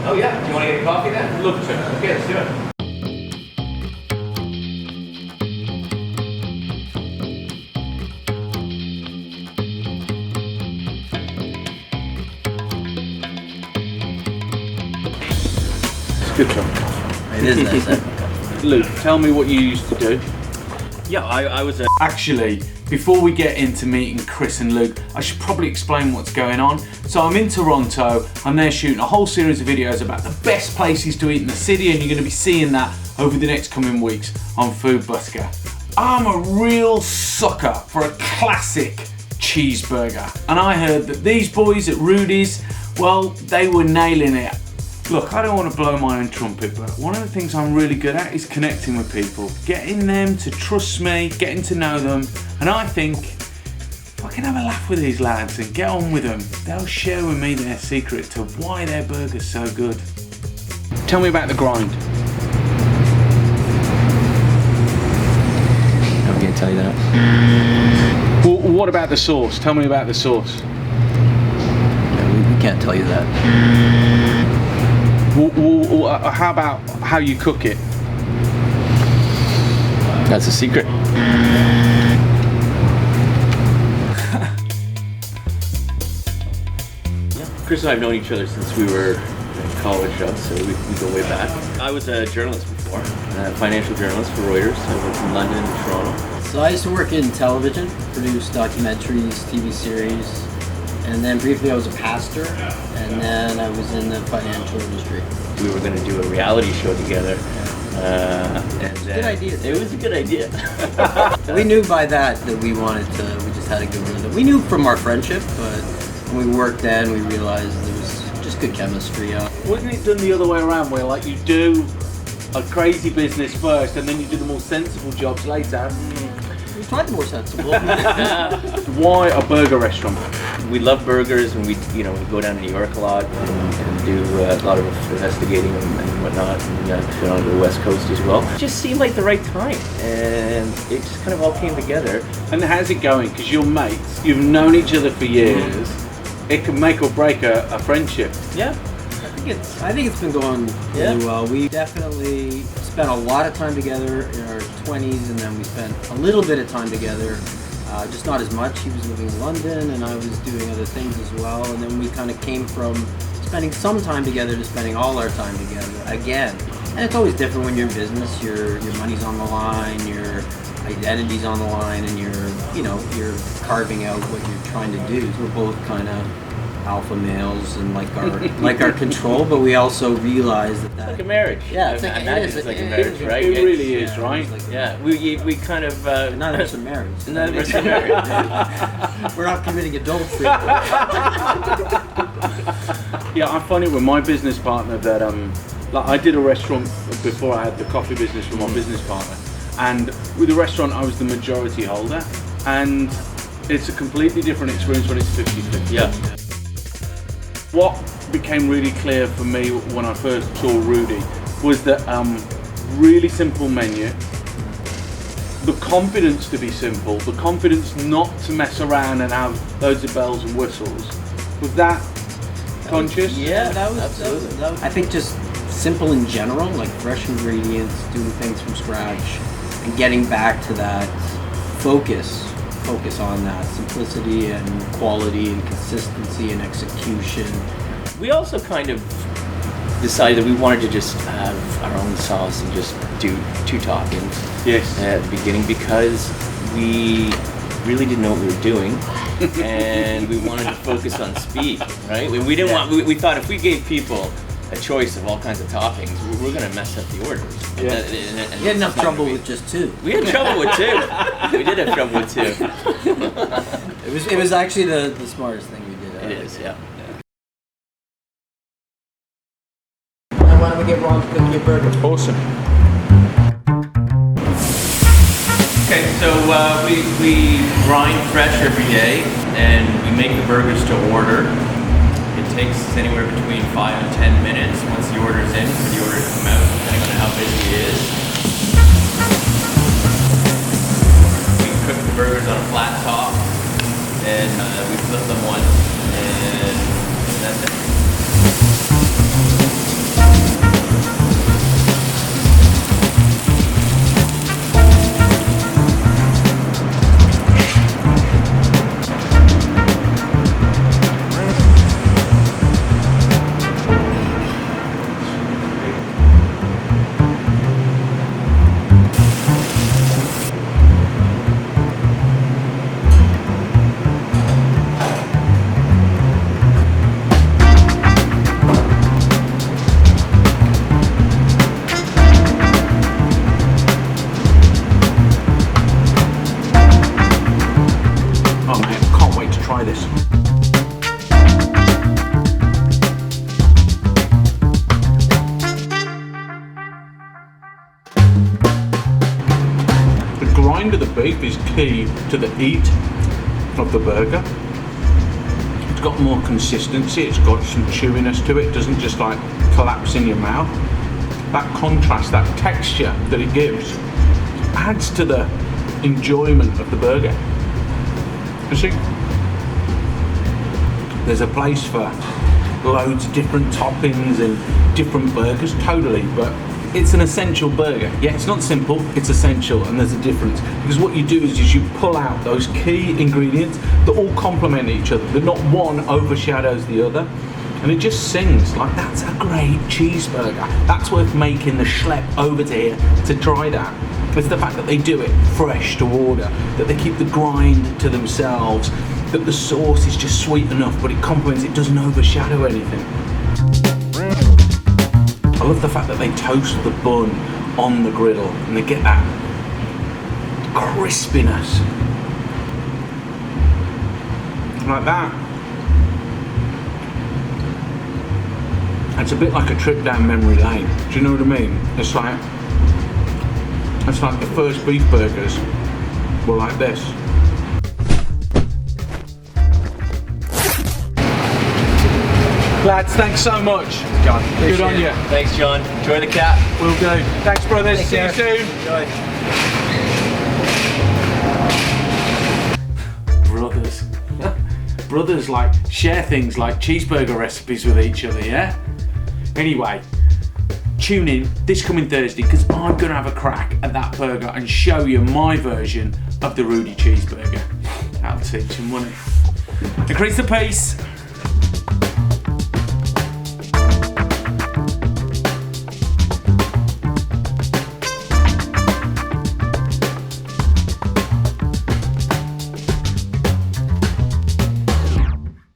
Oh yeah, do you want to get a coffee then? Love to. Okay, let's do it. Good job. It is nice. Luke, tell me what you used to do. Yeah, I was a... Actually, before we get into meeting Chris and Luke, I should probably explain what's going on. So I'm in Toronto, I'm there shooting a whole series of videos about the best places to eat in the city, and you're going to be seeing that over the next coming weeks on Food Busker. I'm a real sucker for a classic cheeseburger, and I heard that these boys at Rudy's, well, they were nailing it. Look, I don't want to blow my own trumpet, but one of the things I'm really good at is connecting with people, getting them to trust me, getting to know them, and I think if I can have a laugh with these lads and get on with them, they'll share with me their secret to why their burger's so good. Tell me about the grind. I'm going to tell you that. Well, what about the sauce? Tell me about the sauce. No, we can't tell you that. How about how you cook it? That's a secret. Chris and I have known each other since we were in college, so we go way back. I was a journalist before, a financial journalist for Reuters. I worked in London and Toronto. So I used to work in television, produce documentaries, TV series, and then briefly I was a pastor, and then I was in the financial industry. We were going to do a reality show together. Good idea. It was a good idea. We knew by that we wanted to, we just had a good rhythm. We knew from our friendship, but when we worked then, we realized there was just good chemistry. Wasn't it done the other way around, where like you do a crazy business first and then you do the more sensible jobs later? We tried the more sensible. Why a burger restaurant? We love burgers, and we go down to New York a lot and do a lot of investigating and whatnot, and been on the West Coast as well. It just seemed like the right time, and it just kind of all came together. And how's it going? Because you're mates, you've known each other for years. It can make or break a friendship. Yeah. I think it's been going really well. We definitely spent a lot of time together in our 20s, and then we spent a little bit of time together, just not as much. He was living in London, and I was doing other things as well. And then we kind of came from spending some time together to spending all our time together again. And it's always different when you're in business. Your money's on the line, your identity's on the line, and you're carving out what you're trying to do. So we're both kind of alpha males and like our control, but we also realize that like a marriage. Yeah, it's like a marriage, right? It really is, right? Yeah, we kind of none of us are married. None of us are married. We're not committing adultery. Yeah, I find it with my business partner that like I did a restaurant before I had the coffee business with my business partner, and with the restaurant I was the majority holder, and it's a completely different experience when it's 50-50. Yeah. What became really clear for me when I first saw Rudy was that really simple menu, the confidence to be simple, the confidence not to mess around and have loads of bells and whistles. Was that conscious? Yeah, that was. I think just simple in general, like fresh ingredients, doing things from scratch, and getting back to that focus on that simplicity and quality and consistency and execution. We also kind of decided that we wanted to just have our own sauce and just do 2 toppings. Yes. At the beginning, because we really didn't know what we were doing, and we wanted to focus on speed, right? We didn't want. We thought if we gave people a choice of all kinds of toppings, we're going to mess up the orders. Yeah. We had enough trouble with just 2. We had trouble with 2. We did have trouble with 2. It was actually the smartest thing we did. It is, yeah. Why don't we get Ron to cook you a burger? Awesome. Okay, so we grind fresh every day, and we make the burgers to order. It takes anywhere between 5 and 10 minutes once the order's in for the order to come out, depending on how busy it is. We cook the burgers on a flat top, and we flip them once, and that's it. rind of the beef is key to the heat of the burger. It's got more consistency, it's got some chewiness to it, it doesn't just like collapse in your mouth. That contrast, that texture that it gives adds to the enjoyment of the burger. You see, there's a place for loads of different toppings and different burgers, totally, but it's an essential burger. Yeah, it's not simple, it's essential, and there's a difference. Because what you do is you pull out those key ingredients that all complement each other, that not one overshadows the other. And it just sings like, that's a great cheeseburger. That's worth making the schlep over to here to try that. It's the fact that they do it fresh to order, that they keep the grind to themselves, that the sauce is just sweet enough, but it complements, it doesn't overshadow anything. I love the fact that they toast the bun on the griddle and they get that crispiness. Like that. It's a bit like a trip down memory lane. Do you know what I mean? It's like the first beef burgers were like this. Lads, thanks so much. John, Good on you. Thanks, John. Enjoy the cat. Will do. Thanks, brothers. Take See care. you soon. Enjoy. Brothers. Brothers like share things like cheeseburger recipes with each other, yeah? Anyway, tune in this coming Thursday because I'm going to have a crack at that burger and show you my version of the Rudy cheeseburger. That'll teach them, won't it? Increase the pace.